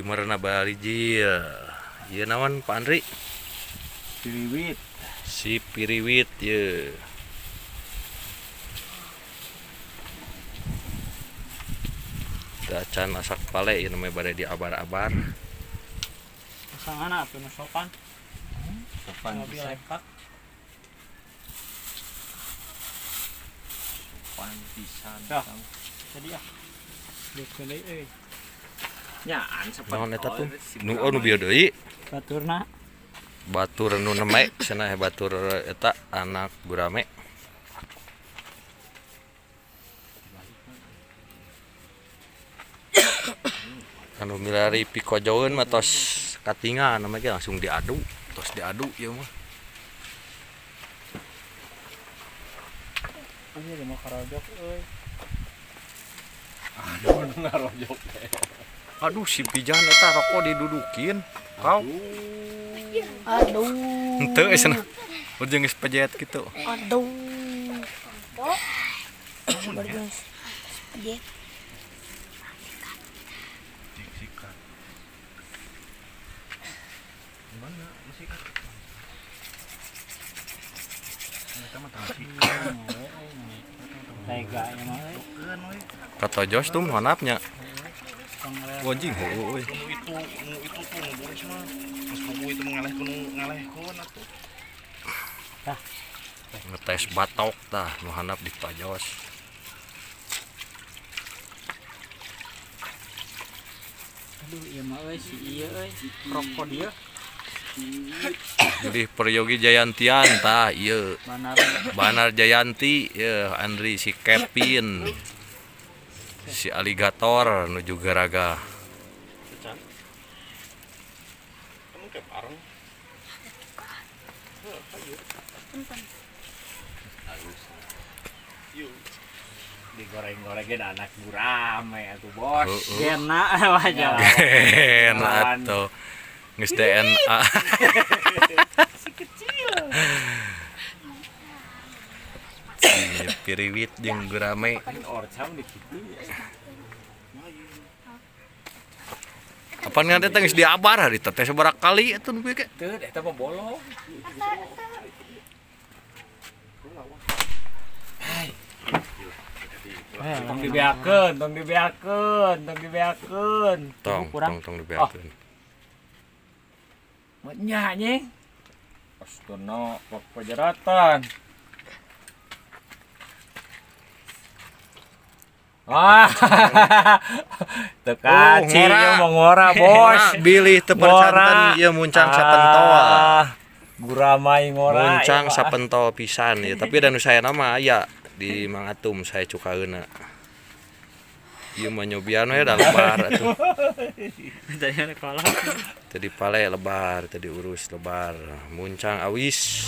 Polimerna barijil. Ieu naon Pak Andri? Piriwit. Si piriwit ye. Dacan asak pale ieu namanya bade di abar-abar. Pasangana atuh nu sopan. Sopan Mobil pisan. lepak. Sopan pisan. Dah. Jadi ah. Dikeun deui euy. Nyaan sopan. Naon eta tuh? Nu bieu deui. Baturna Batur nu neme cenah batur eta anak gurame. Anu milari pikojoeun mah tos katingan namanya langsung diadu, tos diadu ieu mah. ieu mah karojok euy. Aduh ngarojok teh. Aduh si pijan eta rokok didudukin. Kau Aduh. henteu cenah. Urang geus pejet kitu. Aduh. Bergeus. Dia. Sikat. Mana sikat? Eta mah tang sikat. Tega nya mah euy. Keun we. Kata Jos tuh hanapnya. Pangrel. Wajing heueuy. Itu tuh boros mah. Mas buku itu ngalehkeun atuh. Ngetes batok tah nu handap di Pak Jos. Aduh ieu mah euy si ieu euy. Rokok dia Jadi Peryogi Jayantian tah ieu. banar. Banar Jayanti ya Andri si Kevin. Si aligator nuju garaga. Kamu kayak bareng. Digoreng-gorengin anak gurame atuh bos. Gena wajah. Enak tuh. Geus DNA. Si piriwit jeung gurame. Orcam di kitu. Apaan ngan eta geus diabar hari teh sabaraha kali atuh nu ge. Teu eta mah bolong. Tong dibeakeun. Tong dibeakeun. Nya nyeng. Astono pajaratan. Wah. Teu kaci ngora. mah ngora bos. Bilih teu percanten ieu muncang sapentol. Guramai ngora. Muncang sapentol pisan ya, tapi anu saya nama aya di Mang Atum saya cukaeuna. Ieu mah nyobian we da lebar atuh. Tadi ada kalah. Tadi pale lebar, tadi urus lebar, muncang awis.